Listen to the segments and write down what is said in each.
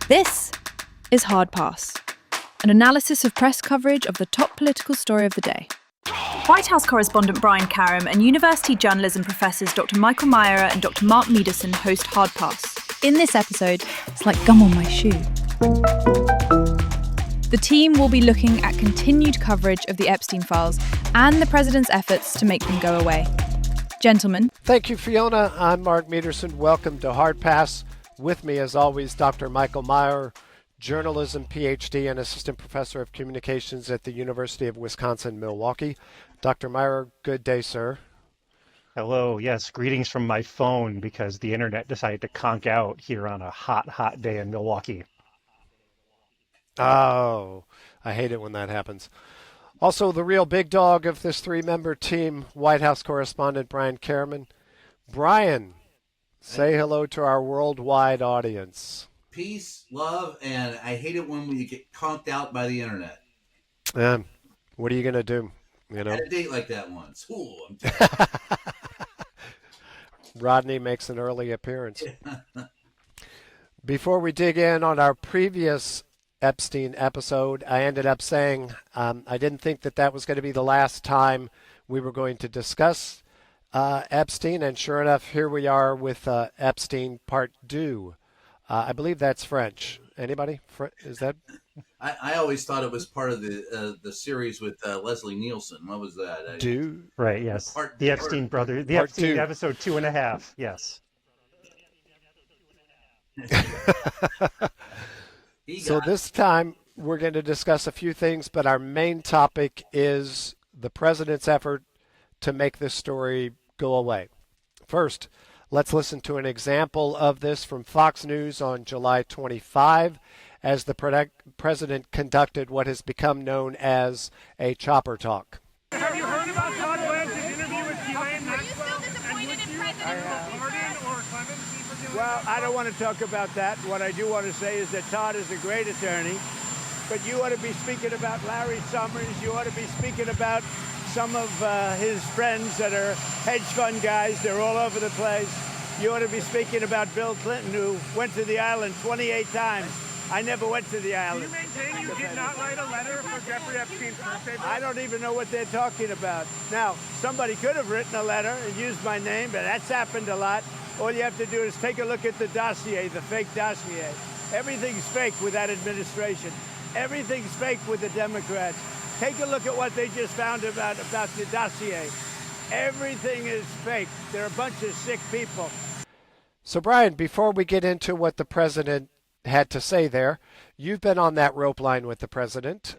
This is Hard Pass, an analysis of press coverage of the top political story of the day. White House correspondent Brian Karem and university journalism professors Dr. Michael Myra and Dr. Mark Mederson host Hard Pass. In this episode, it's like gum on my shoe. The team will be looking at continued coverage of the Epstein files and the president's efforts to make them go away. Gentlemen. Thank you, Fiona. I'm Mark Mederson. Welcome to Hard Pass. With me, as always, Dr. Michael Myra, journalism PhD and assistant professor of communications at the University of Wisconsin-Milwaukee. Dr. Myra, good day, sir. Hello. Yes, greetings from my phone because the internet decided to conk out here on a hot day in Milwaukee. Oh, I hate it when that happens. Also, the real big dog of this three-member team, White House correspondent Brian Karem. Brian, say hello to our worldwide audience. Peace, love, and I hate it when we get conked out by the internet. What are you going to do? I had a date like that once. Ooh, Rodney makes an early appearance. Before we dig in on our previous Epstein episode, I ended up saying I didn't think that was going to be the last time we were going to discuss Epstein, and sure enough, here we are with Epstein Part 2. I believe that's French. Anybody? Is that? I always thought it was part of the series with Leslie Nielsen. What was that? Do? Right, yes. The Epstein brother. The Part Epstein 2. episode 2.5, yes. So this time we're going to discuss a few things, but our main topic is the president's effort to make this story go away. First, let's listen to an example of this from Fox News on July 25 as the president conducted what has become known as a chopper talk. Have you heard about Todd Blanche's interview with Ghislaine Maxwell? Are you still disappointed in President Pardon or clemency for doing Well, I don't want to talk about that. What I do want to say is that Todd is a great attorney, but you ought to be speaking about Larry Summers. You ought to be speaking about some of his friends that are hedge fund guys. They're all over the place. You ought to be speaking about Bill Clinton, who went to the island 28 times. I never went to the island. Do you maintain you did not write a letter for Jeffrey Epstein's birthday? I don't even know what they're talking about. Now, somebody could have written a letter and used my name, but that's happened a lot. All you have to do is take a look at the dossier, the fake dossier. Everything's fake with that administration. Everything's fake with the Democrats. Take a look at what they just found about the dossier. Everything is fake. They're a bunch of sick people. So, Brian, before we get into what the president had to say there, you've been on that rope line with the president.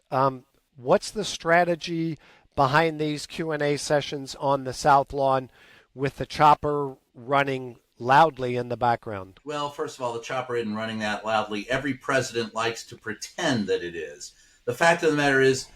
What's the strategy behind these Q&A sessions on the South Lawn with the chopper running loudly in the background? Well, first of all, the chopper isn't running that loudly. Every president likes to pretend that it is. The fact of the matter is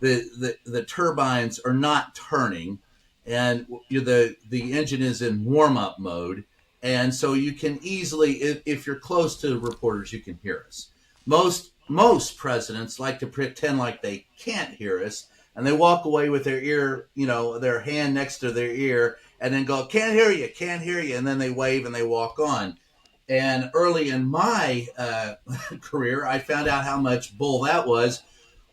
the turbines are not turning, and the engine is in warm-up mode. And so you can easily, if you're close to reporters, you can hear us. Most presidents like to pretend like they can't hear us, and they walk away with their ear, their hand next to their ear, and then go, can't hear you, and then they wave and they walk on. And early in my career, I found out how much bull that was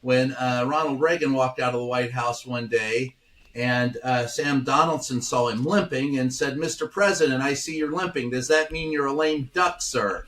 when Ronald Reagan walked out of the White House one day, and Sam Donaldson saw him limping and said, "Mr. President, I see you're limping. Does that mean you're a lame duck, sir?"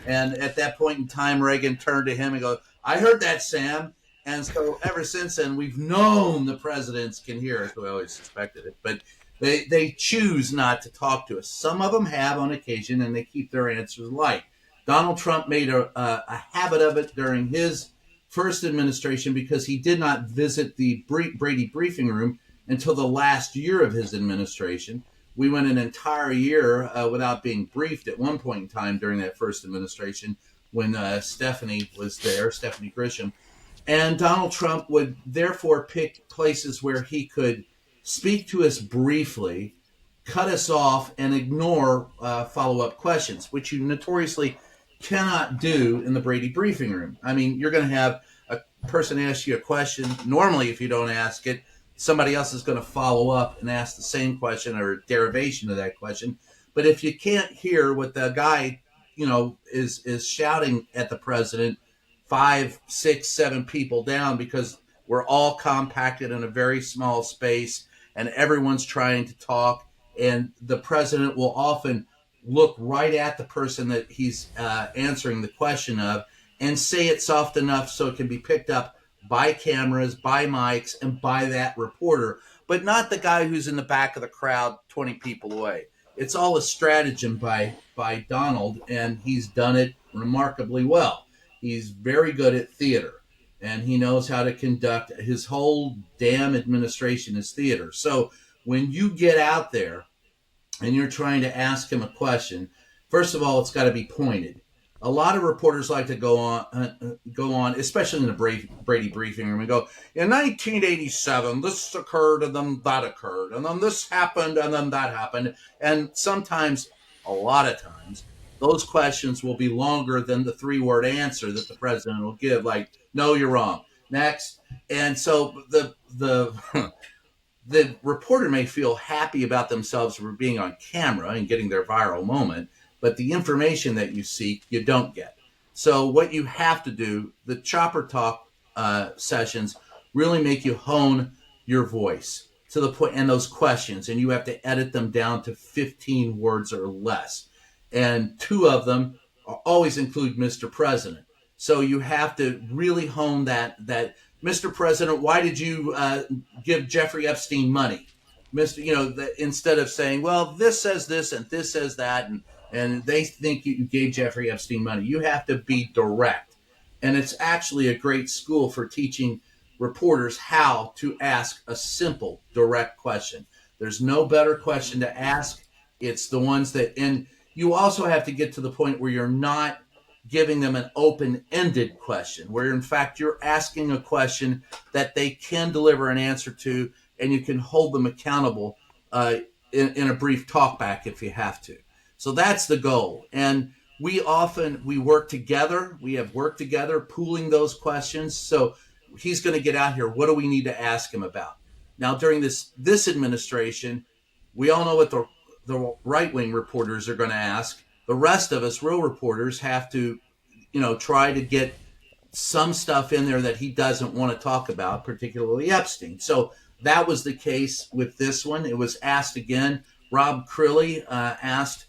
And at that point in time, Reagan turned to him and goes, "I heard that, Sam." And so ever since then, we've known the presidents can hear us. We always suspected it. But they choose not to talk to us. Some of them have on occasion, and they keep their answers light. Donald Trump made a habit of it during his first administration because he did not visit the Brady briefing room until the last year of his administration. We went an entire year without being briefed at one point in time during that first administration when Stephanie was there, Stephanie Grisham. And Donald Trump would therefore pick places where he could speak to us briefly, cut us off, and ignore follow-up questions, which you notoriously cannot do in the Brady briefing room. I mean, you're going to have a person ask you a question. Normally, if you don't ask it, somebody else is going to follow up and ask the same question or a derivation of that question. But if you can't hear what the guy is shouting at the president 5, 6, 7 people down, because we're all compacted in a very small space and everyone's trying to talk. And the president will often look right at the person that he's answering the question of and say it soft enough so it can be picked up by cameras, by mics, and by that reporter, but not the guy who's in the back of the crowd 20 people away. It's all a stratagem by Donald, and he's done it remarkably well. He's very good at theater, and he knows how to conduct. His whole damn administration is theater. So when you get out there and you're trying to ask him a question, first of all, it's got to be pointed. A lot of reporters like to go on, especially in the Brady briefing room, and go, in 1987, this occurred, and then that occurred, and then this happened, and then that happened. And sometimes, a lot of times, those questions will be longer than the 3-word answer that the president will give, like, no, you're wrong. Next. And so the reporter may feel happy about themselves for being on camera and getting their viral moment, but the information that you seek, you don't get. So what you have to do, the chopper talk sessions really make you hone your voice to the point, and those questions, and you have to edit them down to 15 words or less. And 2 of them always include Mr. President. So you have to really hone that Mr. President, why did you give Jeffrey Epstein money? Instead of saying, well, this says this and this says that, and they think you gave Jeffrey Epstein money. You have to be direct. And it's actually a great school for teaching reporters how to ask a simple, direct question. There's no better question to ask. It's the ones that, and you also have to get to the point where you're not giving them an open-ended question, where in fact you're asking a question that they can deliver an answer to, and you can hold them accountable in a brief talkback if you have to. So that's the goal. And we work together. We have worked together, pooling those questions. So he's going to get out here. What do we need to ask him about? Now, during this administration, we all know what the right-wing reporters are going to ask. The rest of us, real reporters, have to, try to get some stuff in there that he doesn't want to talk about, particularly Epstein. So that was the case with this one. It was asked again. Rob Crilly asked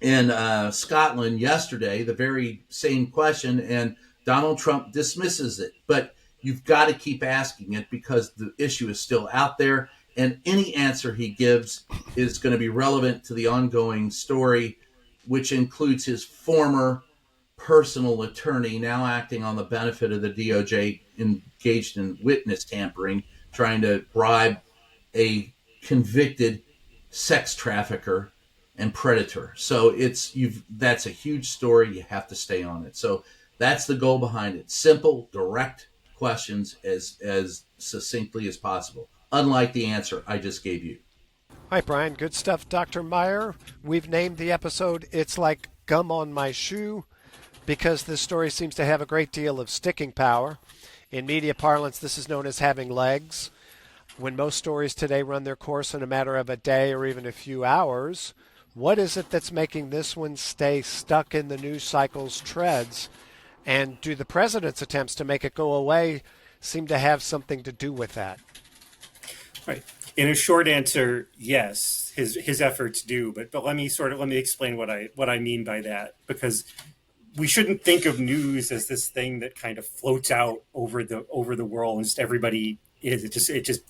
in Scotland yesterday the very same question, and Donald Trump dismisses it. But you've got to keep asking it because the issue is still out there, and any answer he gives is going to be relevant to the ongoing story, which includes his former personal attorney now acting on the benefit of the DOJ, engaged in witness tampering, trying to bribe a convicted sex trafficker and predator. So that's a huge story. You have to stay on it. So that's the goal behind it. Simple, direct questions as succinctly as possible, unlike the answer I just gave you. Hi, Brian. Good stuff, Dr. Meyer. We've named the episode It's Like Gum on My Shoe because this story seems to have a great deal of sticking power. In media parlance, this is known as having legs. When most stories today run their course in a matter of a day or even a few hours, what is it that's making this one stay stuck in the news cycle's treads? And do the president's attempts to make it go away seem to have something to do with that? Right. In a short answer, yes, his efforts do. But let me explain what I mean by that, because we shouldn't think of news as this thing that kind of floats out over the world and just everybody is. It just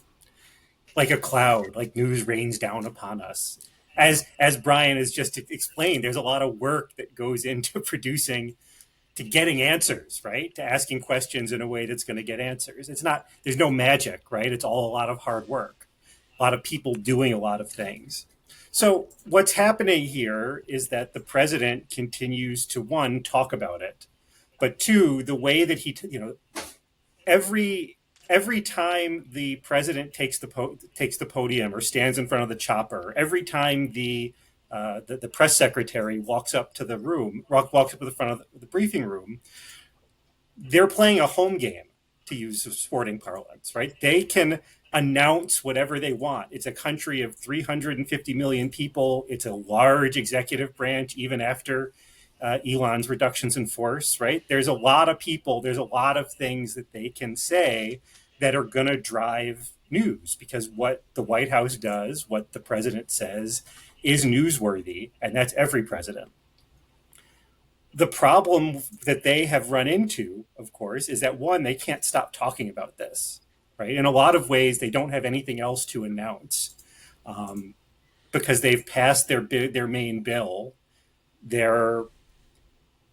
like a cloud, like news rains down upon us. As Brian has just explained, there's a lot of work that goes into to getting answers, right? To asking questions in a way that's going to get answers. There's no magic, right? It's all a lot of hard work, a lot of people doing a lot of things. So what's happening here is that the president continues to, 1, talk about it, but 2, the way that he, every time the president takes the podium or stands in front of the chopper, every time the press secretary walks up to the front of the briefing room, they're playing a home game, to use sporting parlance, right? They can announce whatever they want. It's a country of 350 million people. It's a large executive branch, even after Elon's reductions in force, right? There's a lot of people, there's a lot of things that they can say that are going to drive news, because what the White House does, what the president says, is newsworthy, and that's every president. The problem that they have run into, of course, is that, one, they can't stop talking about this, right? In a lot of ways, they don't have anything else to announce because they've passed their main bill. Their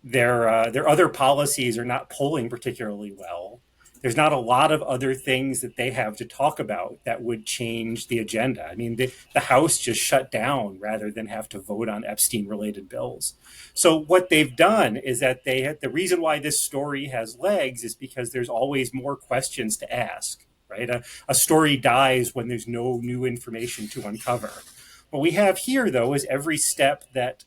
other policies are not polling particularly well. There's not a lot of other things that they have to talk about that would change the agenda. I mean, the House just shut down rather than have to vote on Epstein-related bills. So what they've done is that the reason why this story has legs is because there's always more questions to ask, right? A story dies when there's no new information to uncover. What we have here, though, is every step that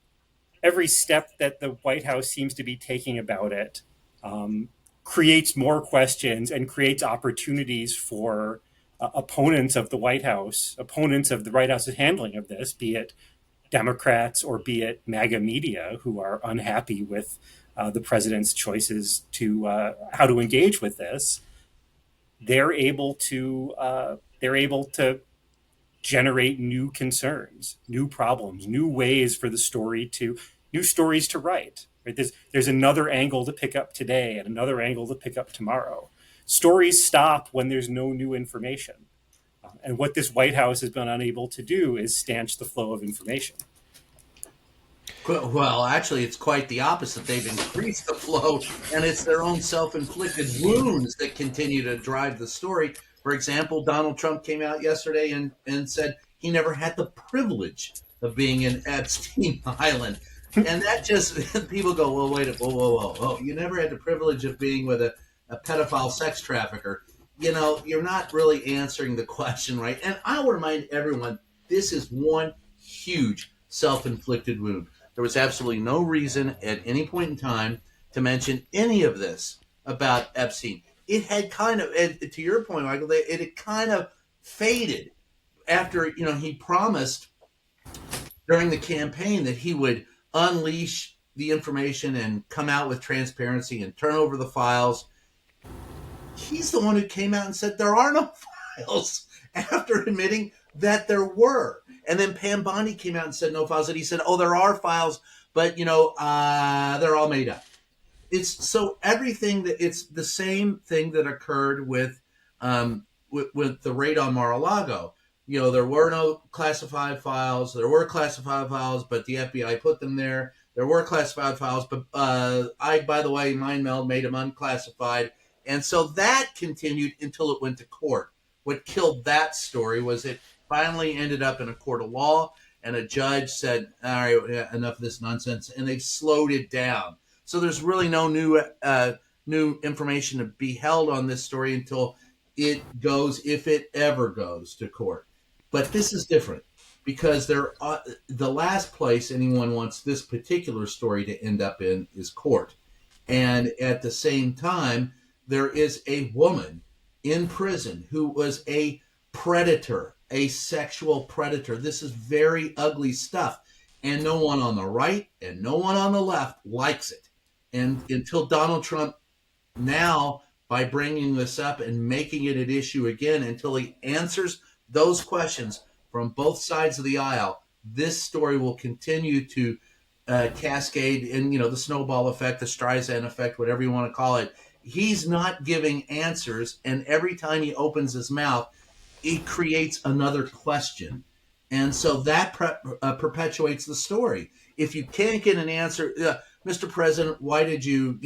the White House seems to be taking about it creates more questions and creates opportunities for opponents of the White House's handling of this, be it Democrats or be it MAGA media, who are unhappy with the president's choices to how to engage with this. They're able to generate new concerns, new problems, new ways for new stories to write. Right? There's another angle to pick up today and another angle to pick up tomorrow. Stories stop when there's no new information. And what this White House has been unable to do is stanch the flow of information. Well, actually, it's quite the opposite. They've increased the flow, and it's their own self-inflicted wounds that continue to drive the story. For example, Donald Trump came out yesterday and said he never had the privilege of being in Epstein Island. And that just, people go, well, wait, whoa. You never had the privilege of being with a pedophile sex trafficker. You know, you're not really answering the question, right? And I'll remind everyone, this is one huge self-inflicted wound. There was absolutely no reason at any point in time to mention any of this about Epstein. It had kind of, to your point, Michael, it had kind of faded after, he promised during the campaign that he would unleash the information and come out with transparency and turn over the files. He's the one who came out and said there are no files after admitting that there were. And then Pam Bondi came out and said no files. And he said, oh, there are files, but, they're all made up. It's the same thing that occurred with the raid on Mar-a-Lago. There were no classified files. There were classified files, but the FBI put them there. There were classified files, but by the way, MindMeld made them unclassified. And so that continued until it went to court. What killed that story was it finally ended up in a court of law, and a judge said, all right, enough of this nonsense, and they've slowed it down. So there's really no new information to be held on this story until it goes, if it ever goes, to court. But this is different because the last place anyone wants this particular story to end up in is court. And at the same time, there is a woman in prison who was a predator, a sexual predator. This is very ugly stuff. And no one on the right and no one on the left likes it. And until Donald Trump now, by bringing this up and making it an issue again, until he answers those questions from both sides of the aisle, this story will continue to cascade in, the snowball effect, the Streisand effect, whatever you want to call it. He's not giving answers, and every time he opens his mouth, it creates another question. And so that perpetuates the story. If you can't get an answer, Mr. President, why did you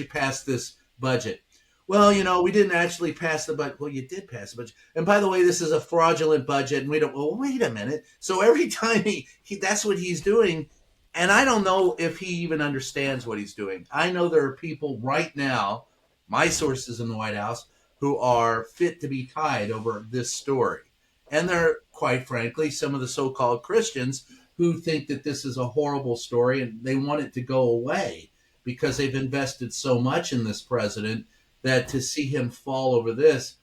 pass this budget? Well, we didn't actually pass the budget. Well, you did pass the budget. And by the way, this is a fraudulent budget. And we don't, well, wait a minute. So every time he that's what he's doing. And I don't know if he even understands what he's doing. I know there are people right now, my sources in the White House, who are fit to be tied over this story. And they're, quite frankly, some of the so-called Christians who think that this is a horrible story and they want it to go away because they've invested so much in this president that to see him fall over this,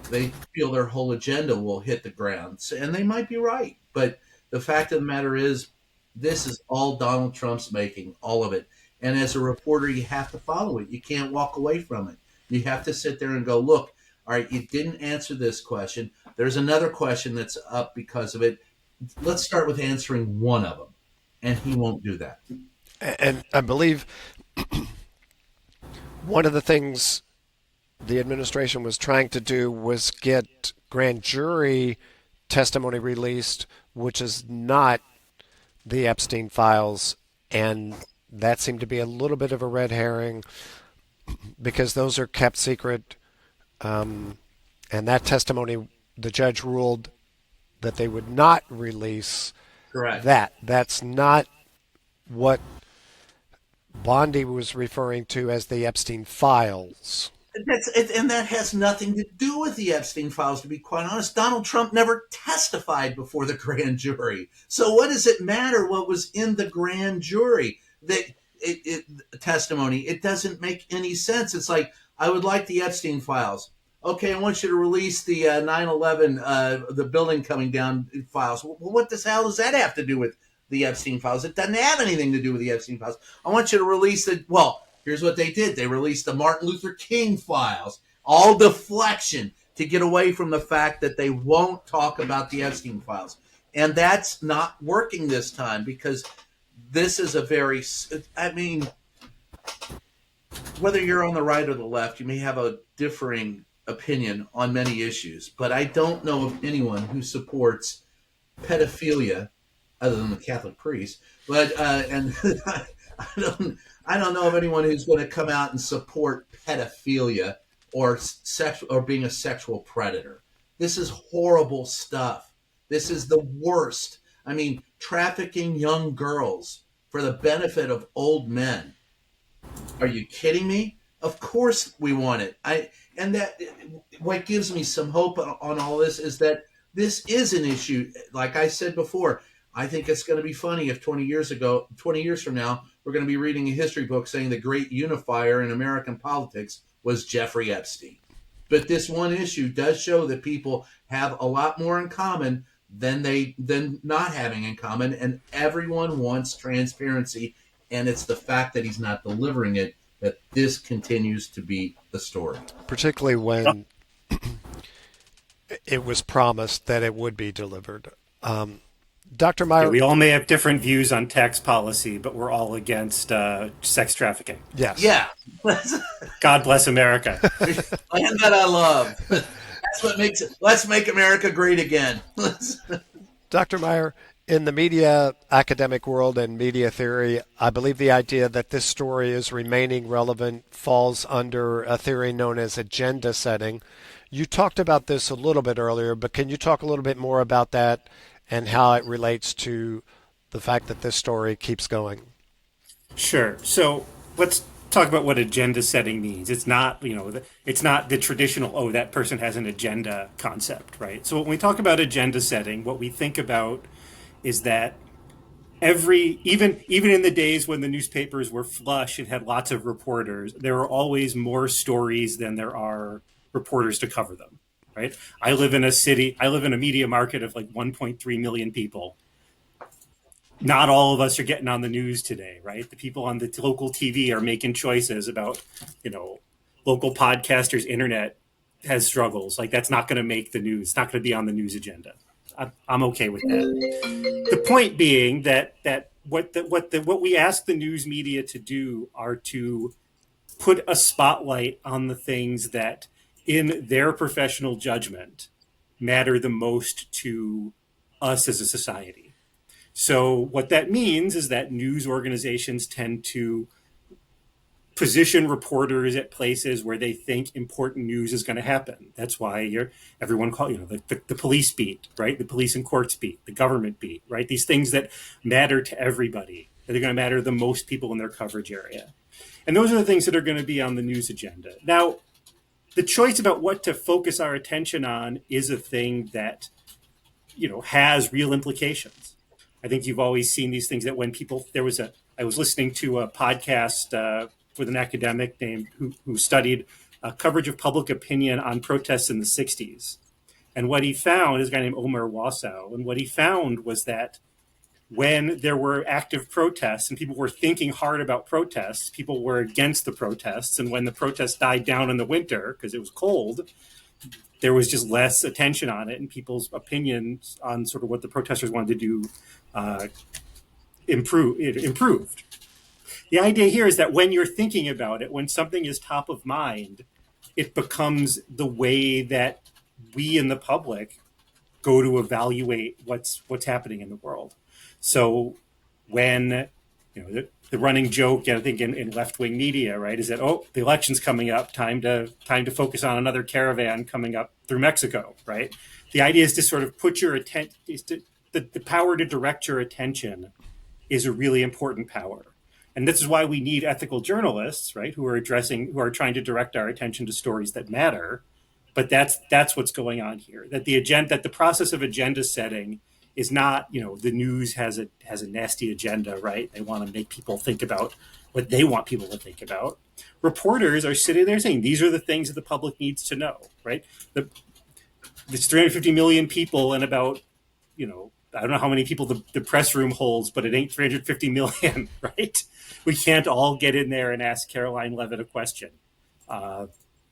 they feel their whole agenda will hit the ground. And they might be right. But the fact of the matter is, this is all Donald Trump's making, all of it. And as a reporter, you have to follow it. You can't walk away from it. You have to sit there and go, look, all right, you didn't answer this question. There's another question that's up because of it. Let's start with answering one of them. And he won't do that. And I believe one of the things the administration was trying to do was get grand jury testimony released, which is not the Epstein files. And that seemed to be a little bit of a red herring because those are kept secret. And that testimony, the judge ruled that they would not release. Correct. That's not what Bondi was referring to as the Epstein files. And that has nothing to do with the Epstein files, to be quite honest. Donald Trump never testified before the grand jury. So what does it matter what was in the grand jury testimony? It doesn't make any sense. It's like, I would like the Epstein files. Okay, I want you to release the 9/11, the building coming down files. Well, what the hell does that have to do with the Epstein files? It doesn't have anything to do with the Epstein files. I want you to release here's what they did. They released the Martin Luther King files. All deflection to get away from the fact that they won't talk about the Epstein files. And that's not working this time because this is whether you're on the right or the left, you may have a differing opinion on many issues, but I don't know of anyone who supports pedophilia other than the Catholic priest. But and I don't know of anyone who's going to come out and support pedophilia or being a sexual predator. This is horrible stuff. This is the worst. I mean, trafficking young girls for the benefit of old men. Are you kidding me? Of course we want it. What gives me some hope on all this is that this is an issue. Like I said before, I think it's going to be funny if 20 years from now, we're going to be reading a history book saying the great unifier in American politics was Jeffrey Epstein. But this one issue does show that people have a lot more in common than not having in common, and everyone wants transparency. And it's the fact that he's not delivering it that this continues to be the story. Particularly when it was promised that it would be delivered. Dr. Meyer. Yeah, we all may have different views on tax policy, but we're all against sex trafficking. Yes. Yeah. God bless America. Land that I love. That's what makes it. Let's make America great again. Dr. Meyer, in the media academic world and media theory, I believe the idea that this story is remaining relevant falls under a theory known as agenda setting. You talked about this a little bit earlier, but can you talk a little bit more about that and how it relates to the fact that this story keeps going? Sure. So let's talk about what agenda setting means. It's not, it's not the traditional, that person has an agenda concept, right? So when we talk about agenda setting, what we think about is that even in the days when the newspapers were flush and had lots of reporters, there are always more stories than there are reporters to cover them, right? I live in a media market of like 1.3 million people. Not all of us are getting on the news today, right? The people on the local TV are making choices about, local podcasters, internet has struggles. Like that's not going to make the news. It's not going to be on the news agenda. I'm okay with that. The point being that what we ask the news media to do are to put a spotlight on the things that, in their professional judgment, matter the most to us as a society. So what that means is that news organizations tend to position reporters at places where they think important news is going to happen. That's why everyone call the police beat, right? The police and courts beat, the government beat, right? These things that matter to everybody, that are going to matter to the most people in their coverage area. And those are the things that are going to be on the news agenda. Now, the choice about what to focus our attention on is a thing that, has real implications. I think you've always seen these things that when people, I was listening to a podcast with an academic named who studied coverage of public opinion on protests in the 60s. And what he found is a guy named Omer Wassow. And what he found was that when there were active protests and people were thinking hard about protests, people were against the protests. And when the protests died down in the winter, because it was cold, there was just less attention on it, and people's opinions on sort of what the protesters wanted to do improved. The idea here is that when you're thinking about it, when something is top of mind, it becomes the way that we in the public go to evaluate what's happening in the world. So when, the running joke, I think in left-wing media, right, is that, the election's coming up, time to focus on another caravan coming up through Mexico, right? The idea is to sort of put your attention, the power to direct your attention is a really important power. And this is why we need ethical journalists, right, who are trying to direct our attention to stories that matter. But that's what's going on here. That the process of agenda setting is not, the news has a nasty agenda, right? They want to make people think about what they want people to think about. Reporters are sitting there saying, these are the things that the public needs to know, right? There's 350 million people and about, I don't know how many people the press room holds, but it ain't 350 million, right? We can't all get in there and ask Caroline Levitt a question.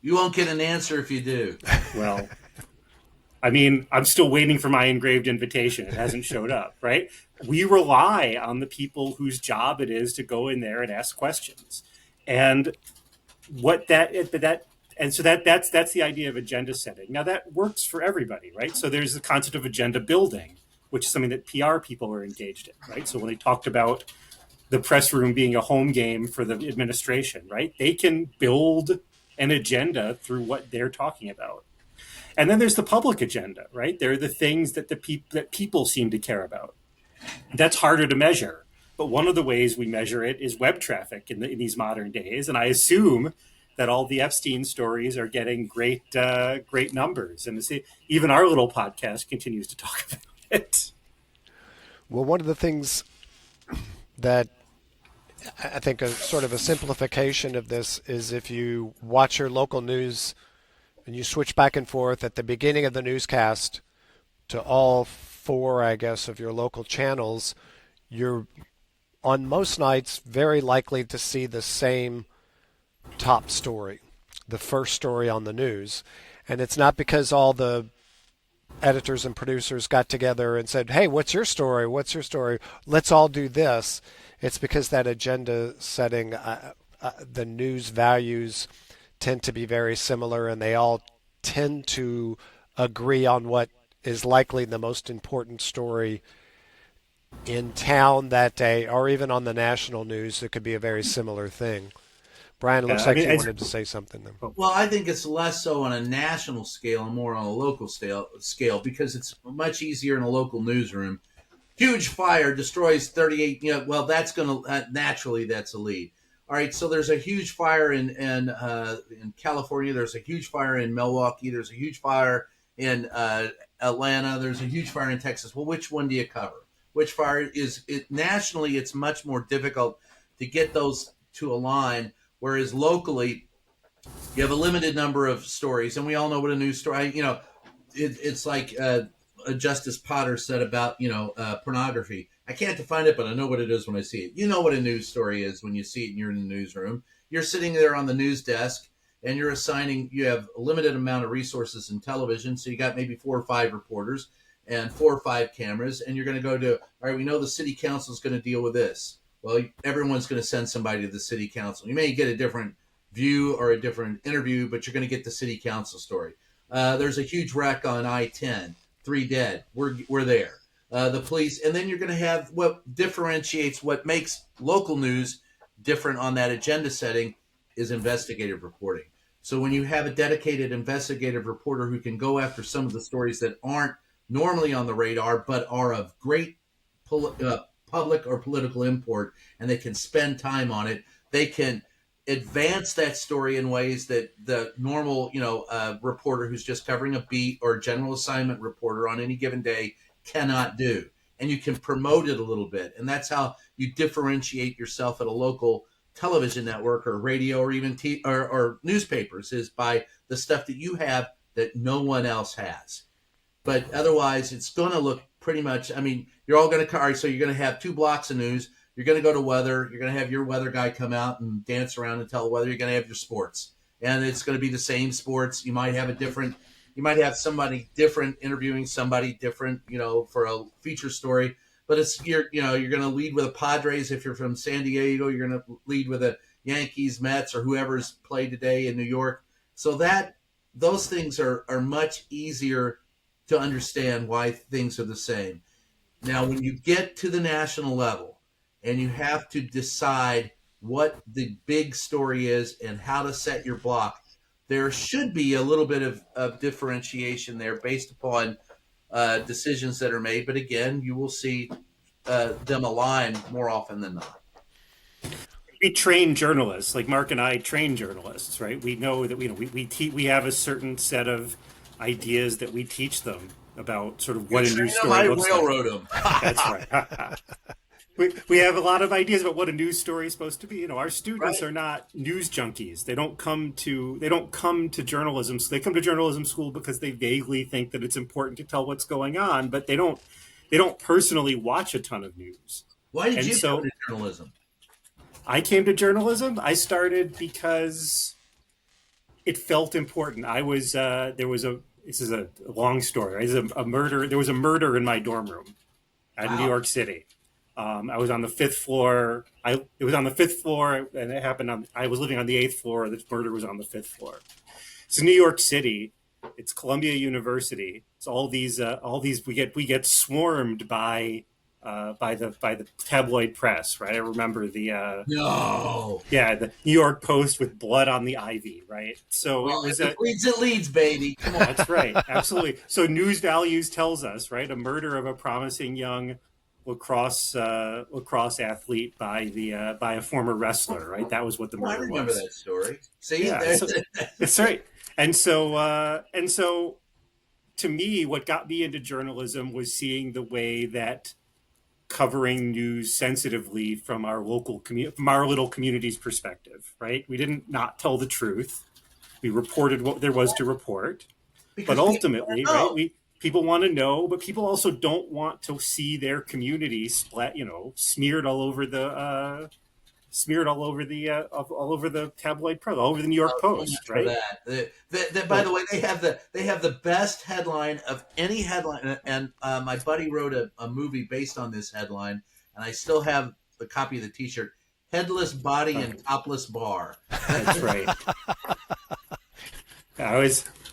You won't get an answer if you do. Well, I mean, I'm still waiting for my engraved invitation. It hasn't showed up, right? We rely on the people whose job it is to go in there and ask questions. And that's the idea of agenda setting. Now that works for everybody, right? So there's the concept of agenda building, which is something that PR people are engaged in, right? So when they talked about the press room being a home game for the administration, right? They can build an agenda through what they're talking about. And then there's the public agenda, right? There are the things that that people seem to care about. That's harder to measure. But one of the ways we measure it is web traffic in these modern days. And I assume that all the Epstein stories are getting great numbers. And even our little podcast continues to talk about it. Well, one of the things that I think a sort of a simplification of this is if you watch your local news and you switch back and forth at the beginning of the newscast to all four, I guess, of your local channels, you're on most nights very likely to see the same top story, the first story on the news. And it's not because all the editors and producers got together and said, hey, what's your story? What's your story? Let's all do this. It's because that agenda setting, the news values tend to be very similar, and they all tend to agree on what is likely the most important story in town that day, or even on the national news. It could be a very similar thing. Brian, it looks like you wanted to say something there. Well, I think it's less so on a national scale and more on a local scale because it's much easier in a local newsroom. Huge fire destroys 38. Well, that's going to naturally that's a lead. All right, so there's a huge fire in California. There's a huge fire in Milwaukee. There's a huge fire in Atlanta. There's a huge fire in Texas. Well, which one do you cover? Which fire is it? Nationally, it's much more difficult to get those to align, whereas locally, you have a limited number of stories, and we all know what a news story. It's like Justice Potter said about pornography. I can't define it, but I know what it is when I see it. You know what a news story is when you see it and you're in the newsroom. You're sitting there on the news desk and you have a limited amount of resources in television. So you got maybe 4 or 5 reporters and 4 or 5 cameras. And you're going to go to, all right, we know the city council is going to deal with this. Well, everyone's going to send somebody to the city council. You may get a different view or a different interview, but you're going to get the city council story. There's a huge wreck on I-10, 3 dead. We're there. The police, and then you're going to have what differentiates what makes local news different on that agenda setting is investigative reporting. So when you have a dedicated investigative reporter who can go after some of the stories that aren't normally on the radar but are of great public or political import, and they can spend time on it, they can advance that story in ways that the normal reporter who's just covering a beat or general assignment reporter on any given day cannot do. And you can promote it a little bit. And that's how you differentiate yourself at a local television network or radio or even or newspapers is by the stuff that you have that no one else has. But otherwise, it's going to look pretty much. I mean, you're all going to. All right, so you're going to have 2 blocks of news. You're going to go to weather. You're going to have your weather guy come out and dance around and tell the weather. You're going to have your sports, and it's going to be the same sports. You might have you might have somebody different interviewing somebody different, for a feature story. But you're going to lead with a Padres if you're from San Diego. You're going to lead with a Yankees, Mets, or whoever's played today in New York. So those things are much easier to understand why things are the same. Now, when you get to the national level and you have to decide what the big story is and how to set your block, there should be a little bit of differentiation there based upon decisions that are made. But again, you will see them align more often than not. We train journalists, like Mark and I train journalists, right? We know that we have a certain set of ideas that we teach them about sort of what a news story looks like. I railroad them. That's right. We have a lot of ideas about what a news story is supposed to be. Our students are not news junkies. They don't come to journalism. So they come to journalism school because they vaguely think that it's important to tell what's going on, but they don't personally watch a ton of news. Why did you come to journalism? I came to journalism. I started because it felt important. This is a long story. There was a murder in my dorm room in New York City. I was on the 5th floor. It was on the 5th floor, and it happened I was living on the 8th floor. The murder was on the 5th floor. It's New York City. It's Columbia University. It's all these. We get swarmed by the tabloid press, right? I remember the New York Post with blood on the ivy, right? So it leads, baby. Come on. That's right, absolutely. So News Values tells us, right, a murder of a promising young lacrosse athlete by a former wrestler, right? That was what the murder was. I remember that story. See, that's right. And so, to me, what got me into journalism was seeing the way that covering news sensitively from our little community's perspective, right? We didn't not tell the truth. We reported what there was to report, but ultimately, right? People want to know, but people also don't want to see their community smeared all over the tabloid press, all over the New York Post, right? By the way, they have the best headline of any headline, and my buddy wrote a movie based on this headline, and I still have the copy of the T-shirt: "Headless Body and Topless Bar." That's right.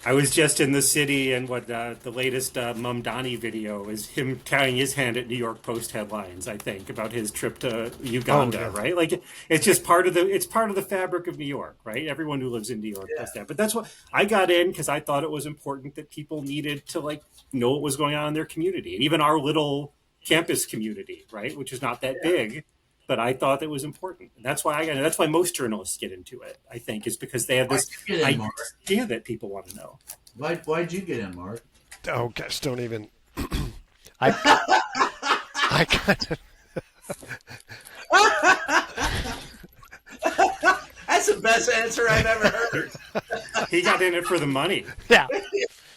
I was just in the city, and what the latest Mamdani video is him tying his hand at New York Post headlines. I think about his trip to Uganda, right? Like it's just part of the fabric of New York, right? Everyone who lives in New York does that. But that's what I got in because I thought it was important that people needed to know what was going on in their community, and even our little campus community, right, which is not that big. But I thought it was important. And that's why that's why most journalists get into it, I think, is because they have this idea that people want to know. Why'd you get in, Mark? Oh, gosh, don't even. I kind of. That's the best answer I've ever heard. He got in it for the money. Yeah.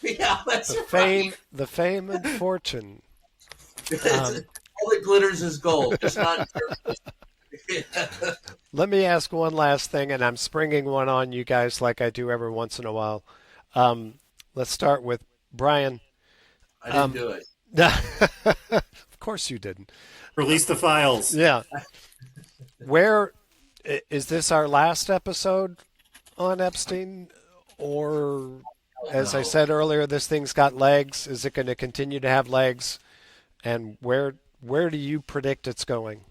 Yeah, that's the fame and fortune. All that glitters is gold. Just not. Let me ask one last thing, and I'm springing one on you guys like I do every once in a while. Let's start with Brian. I didn't do it. Of course you didn't. Release the files. Yeah. Where is this our last episode on Epstein? Or, as I said earlier, this thing's got legs. Is it going to continue to have legs? And where do you predict it's going?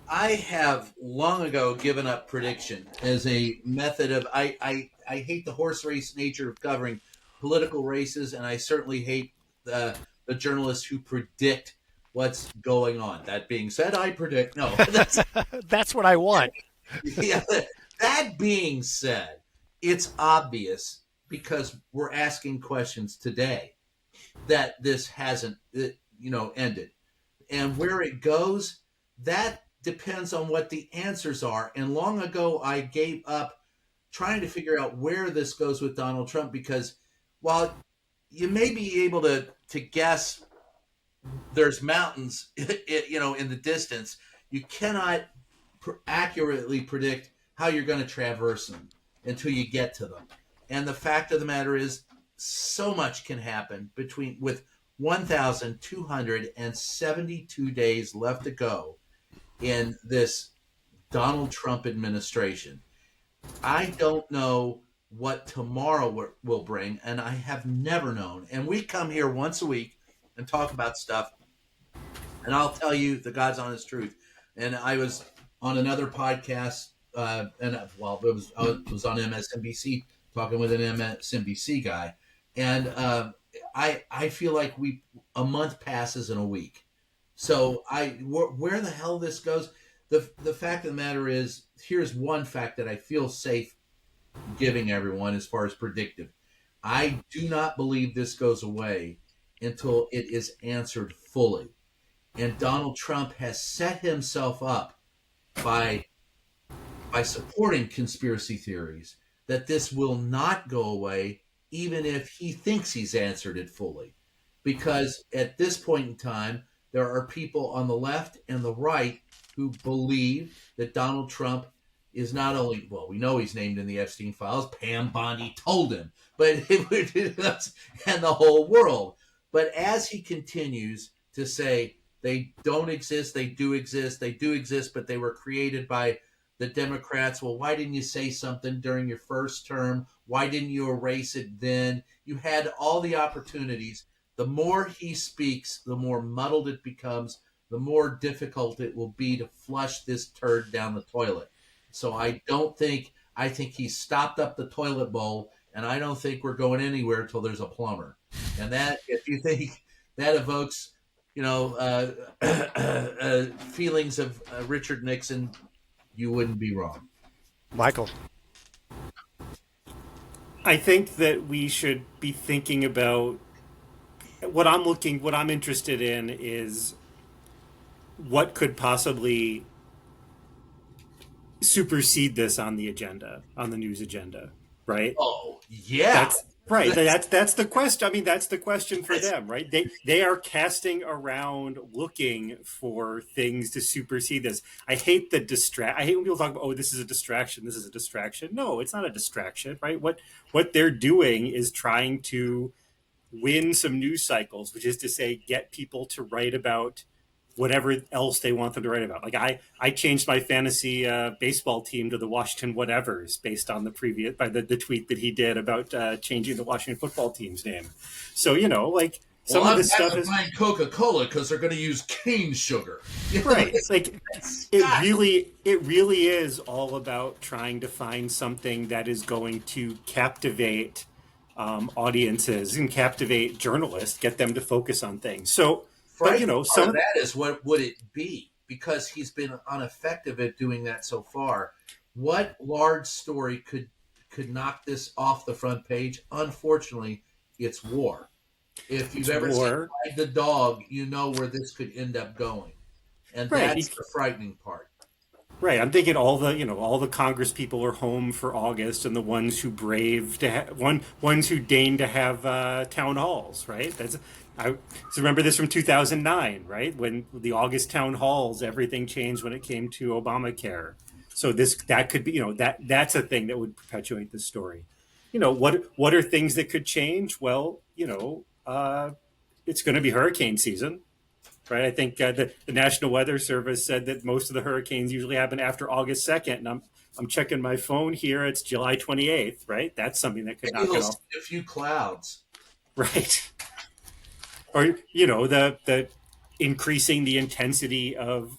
I have long ago given up prediction as a method of I hate the horse race nature of covering political races, and I certainly hate the journalists who predict what's going on. That being said, I predict no. That's what I want. Yeah, that being said, it's obvious because we're asking questions today that this hasn't ended. And where it goes, that depends on what the answers are. And long ago, I gave up trying to figure out where this goes with Donald Trump, because while you may be able to guess there's mountains, in the distance, you cannot accurately predict how you're going to traverse them until you get to them. And the fact of the matter is, so much can happen with 1,272 days left to go in this Donald Trump administration. I don't know what tomorrow will bring, and I have never known. And we come here once a week and talk about stuff, and I'll tell you the God's honest truth. And I was on another podcast, it was on MSNBC, talking with an MSNBC guy, and I feel like a month passes in a week. So where the hell this goes? The fact of the matter is, here's one fact that I feel safe giving everyone as far as predictive. I do not believe this goes away until it is answered fully. And Donald Trump has set himself up by supporting conspiracy theories that this will not go away, even if he thinks he's answered it fully. Because at this point in time, there are people on the left and the right who believe that Donald Trump is not only, well, we know he's named in the Epstein files, Pam Bondi told him, but and the whole world. But as he continues to say, they don't exist, they do exist, but they were created by the Democrats. Well, why didn't you say something during your first term? Why didn't you erase it then? You had all the opportunities. The more he speaks, the more muddled it becomes, the more difficult it will be to flush this turd down the toilet. So I think he stopped up the toilet bowl, and I don't think we're going anywhere till there's a plumber. And that, if you think that evokes, feelings of Richard Nixon, you wouldn't be wrong. Michael. I think that we should be thinking about what I'm interested in is what could possibly supersede this on the agenda, on the news agenda, right? Oh, yeah. That's the question. I mean, that's the question for them, right? They are casting around looking for things to supersede this. I hate when people talk about, oh, this is a distraction. This is a distraction. No, it's not a distraction, right? What they're doing is trying to win some news cycles, which is to say, get people to write about whatever else they want them to write about. Like I changed my fantasy baseball team to the Washington Whatevers based on the tweet that he did about changing the Washington football team's name. So, some of this stuff is buying Coca-Cola because they're going to use cane sugar. Right. Like it really is all about trying to find something that is going to captivate audiences and captivate journalists, get them to focus on things. So, but some of that is what would it be, because he's been ineffective at doing that so far. What large story could knock this off the front page? Unfortunately, it's war. If you've ever seen Ride the Dog, you know where this could end up going, and that's the frightening part. Right, I'm thinking all the Congress people are home for August, and the ones who ones who deign to have town halls. Right, I remember this from 2009, right? When the August town halls, everything changed when it came to Obamacare. So that could be, that's a thing that would perpetuate this story. What are things that could change? Well, it's going to be hurricane season, right? I think the National Weather Service said that most of the hurricanes usually happen after August 2nd, and I'm checking my phone here. It's July 28th, right? That's something that could knock it off. A few clouds, right? Or the increasing the intensity of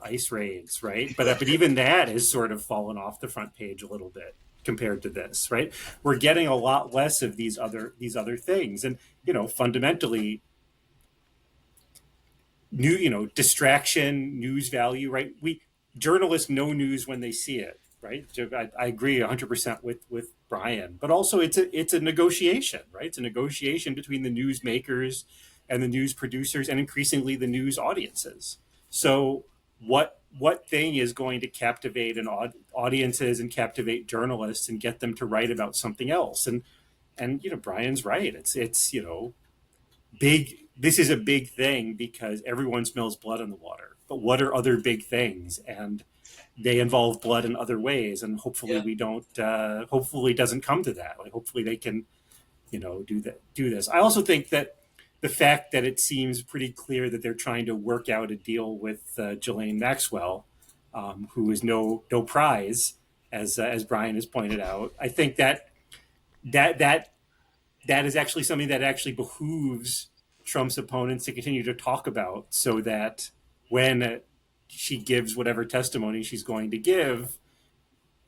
ice raids, right? But even that has sort of fallen off the front page a little bit compared to this, right? We're getting a lot less of these other things, and fundamentally, distraction, news value, right? Journalists know news when they see it, right? I agree 100% with Brian, but also it's a negotiation, right? It's a negotiation between the newsmakers and the news producers, and increasingly the news audiences. So what thing is going to captivate audiences and captivate journalists and get them to write about something else. And Brian's right. It's big. This is a big thing because everyone smells blood in the water. But what are other big things? And they involve blood in other ways. And hopefully Yeah. we don't. Hopefully it doesn't come to that. Like hopefully they can, do this. I also think that the fact that it seems pretty clear that they're trying to work out a deal with Ghislaine Maxwell, who is no prize, as Brian has pointed out. I think that that is actually something that actually behooves Trump's opponents to continue to talk about, so that when she gives whatever testimony she's going to give,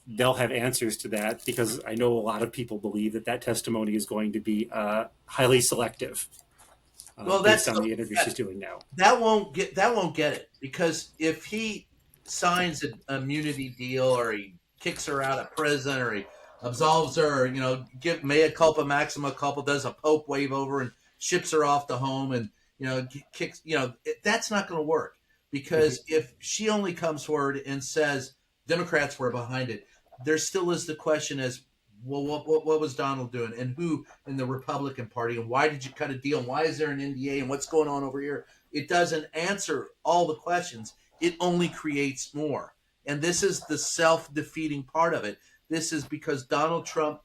they'll have answers to that, because I know a lot of people believe that testimony is going to be highly selective, Well, based on the interview she's doing now. That won't get it, because if he signs an immunity deal, or he kicks her out of prison, or he absolves her, or give mea culpa maxima culpa, does a Pope wave over and ships her off to home, and kicks, that's not going to work, because if she only comes forward and says Democrats were behind it, there still is the question as, well, what was Donald doing, and who in the Republican Party, and why did you cut a deal, and why is there an NDA, and what's going on over here? It doesn't answer all the questions. It only creates more. And this is the self-defeating part of it. This is because Donald Trump,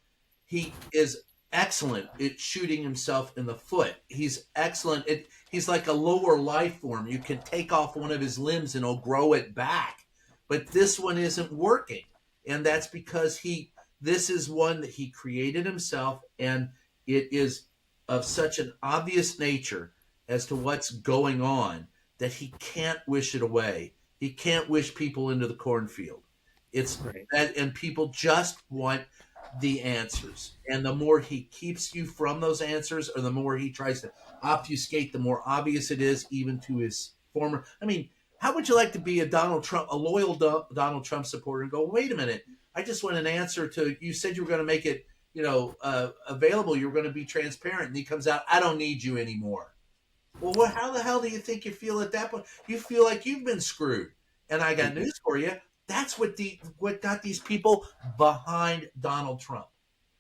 he is excellent at shooting himself in the foot. He's excellent. He's like a lower life form. You can take off one of his limbs and he'll grow it back. But this one isn't working. And that's because this is one that he created himself, and it is of such an obvious nature as to what's going on that he can't wish it away. He can't wish people into the cornfield. It's Right. that, and people just want the answers. And the more he keeps you from those answers, or the more he tries to obfuscate, the more obvious it is, even to his former. I mean, how would you like to be a loyal Donald Trump supporter, and go, wait a minute, I just want an answer to, you said you were going to make it, available. You were going to be transparent. And he comes out, I don't need you anymore. Well, how the hell do you think you feel at that point? You feel like you've been screwed. And I got news for you. That's what got these people behind Donald Trump,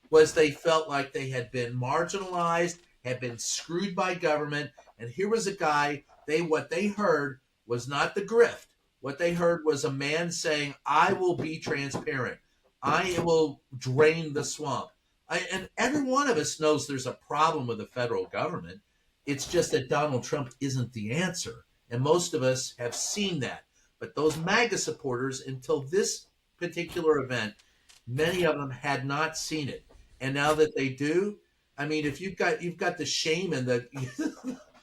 was they felt like they had been marginalized, had been screwed by government. And here was a guy, what they heard was not the grift. What they heard was a man saying, I will be transparent. I will drain the swamp. And every one of us knows there's a problem with the federal government. It's just that Donald Trump isn't the answer. And most of us have seen that. But those MAGA supporters, until this particular event, many of them had not seen it. And now that they do, I mean, if you've got the shaman, the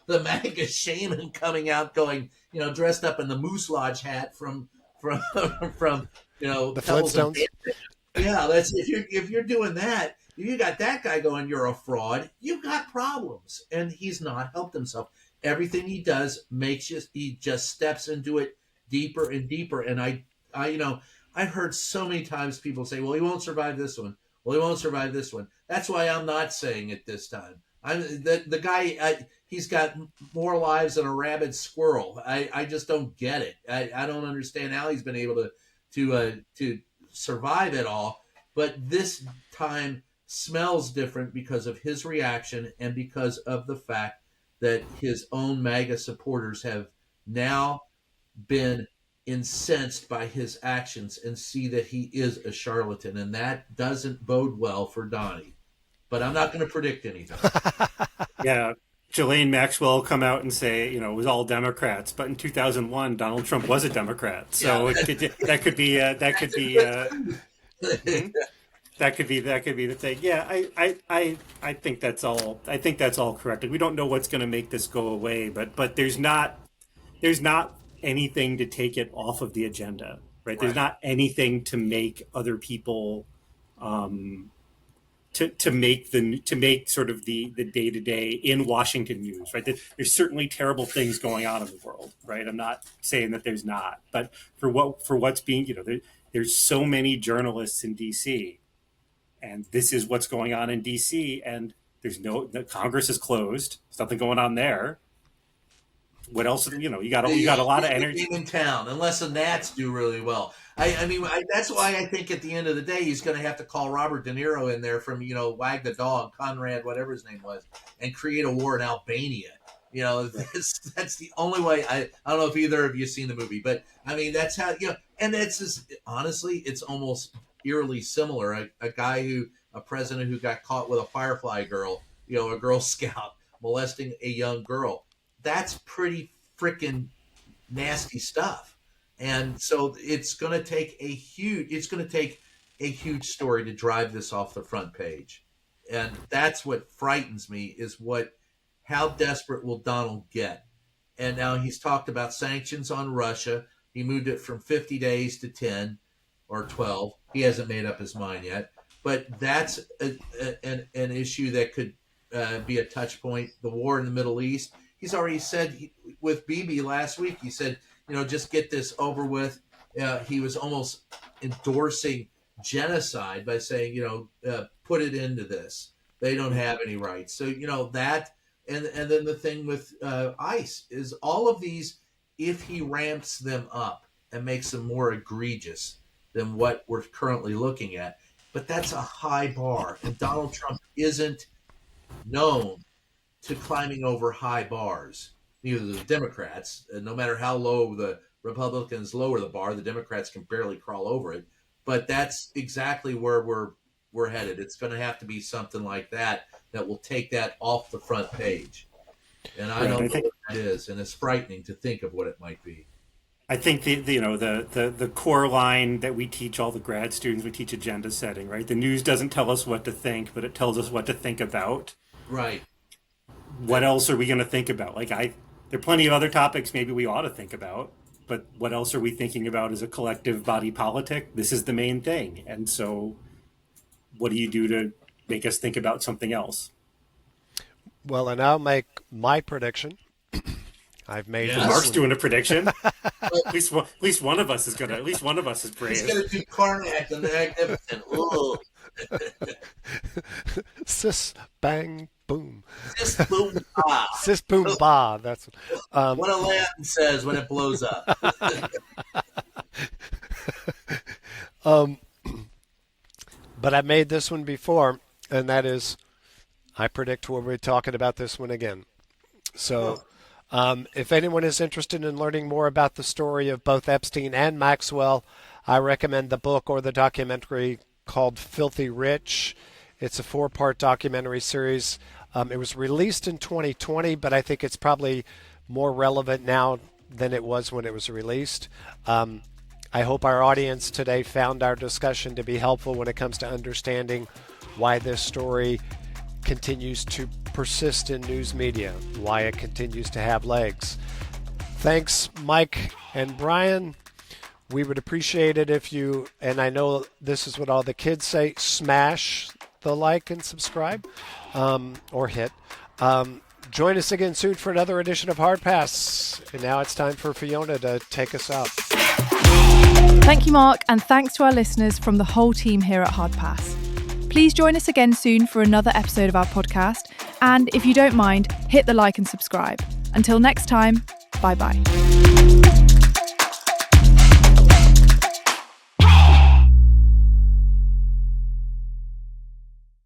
MAGA shaman coming out, going, dressed up in the Moose Lodge hat from the Flintstones. Yeah, that's if you're doing that, if you got that guy going, you're a fraud, you got problems. And he's not helped himself. Everything he does he just steps into it deeper and deeper. And I've heard so many times people say, well, he won't survive this one. Well, he won't survive this one. That's why I'm not saying it this time. The guy, he's got more lives than a rabid squirrel. I just don't get it. I don't understand how he's been able to survive it all. But this time smells different because of his reaction, and because of the fact that his own MAGA supporters have now been incensed by his actions and see that he is a charlatan. And that doesn't bode well for Donnie. But I'm not going to predict anything. Yeah. Ghislaine Maxwell come out and say, it was all Democrats, but in 2001, Donald Trump was a Democrat. So that could be the thing. Yeah, I think that's all. I think that's all correct. We don't know what's going to make this go away, but there's not anything to take it off of the agenda, right? There's not anything to make other people, to make sort of the day-to-day in Washington news, right? There's certainly terrible things going on in the world, right? I'm not saying that there's not, but for what's being, there's so many journalists in DC, and this is what's going on in DC, and the Congress is closed. There's nothing going on there. What else? You got a lot of energy in town, unless the Nats do really well. I mean, that's why I think at the end of the day, he's going to have to call Robert De Niro in there from, Wag the Dog, Conrad, whatever his name was, and create a war in Albania. That's the only way. I don't know if either of you seen the movie, but I mean, that's how, and it's just, honestly, it's almost eerily similar. A president who got caught with a Firefly girl, a Girl Scout molesting a young girl. That's pretty freaking nasty stuff. And so it's going to take a huge story to drive this off the front page. And that's what frightens me is how desperate will Donald get? And now he's talked about sanctions on Russia. He moved it from 50 days to 10 or 12. He hasn't made up his mind yet. But that's an issue that could be a touch point. The war in the Middle East. He's already said with Bibi last week, he said, just get this over with. He was almost endorsing genocide by saying, put it into this. They don't have any rights. So, that, and then the thing with ICE is all of these, if he ramps them up and makes them more egregious than what we're currently looking at, but that's a high bar. And Donald Trump isn't known to climbing over high bars. Neither the Democrats, no matter how low the Republicans lower the bar, the Democrats can barely crawl over it. But that's exactly where we're headed. It's going to have to be something like that will take that off the front page. And I don't know what that is, and it's frightening to think of what it might be. I think the core line that we teach all the grad students, we teach agenda setting, right? The news doesn't tell us what to think, but it tells us what to think about. Right. What else are we going to think about? There are plenty of other topics maybe we ought to think about, but what else are we thinking about as a collective body politic? This is the main thing. And so what do you do to make us think about something else? Well, and I'll make my prediction. I've made Mark's doing a prediction. at least one of us is gonna. At least one of us is brave. He's gonna do Karnak and the Magnificent. Ooh. Sis bang boom. Sis boom ba. Sis boom ba. That's what a Latin says when it blows up. But I made this one before, and that is, I predict we'll be talking about this one again. So. If anyone is interested in learning more about the story of both Epstein and Maxwell, I recommend the book or the documentary called Filthy Rich. It's a 4-part documentary series. It was released in 2020, but I think it's probably more relevant now than it was when it was released. I hope our audience today found our discussion to be helpful when it comes to understanding why this story continues to persist in news media, why it continues to have legs. Thanks, Mike and Brian. We would appreciate it if you, and I know this is what all the kids say, smash the like and subscribe, or hit. Join us again soon for another edition of Hard Pass. And now it's time for Fiona to take us out. Thank you, Mark, and thanks to our listeners from the whole team here at Hard Pass. Please join us again soon for another episode of our podcast. And if you don't mind, hit the like and subscribe. Until next time, bye-bye.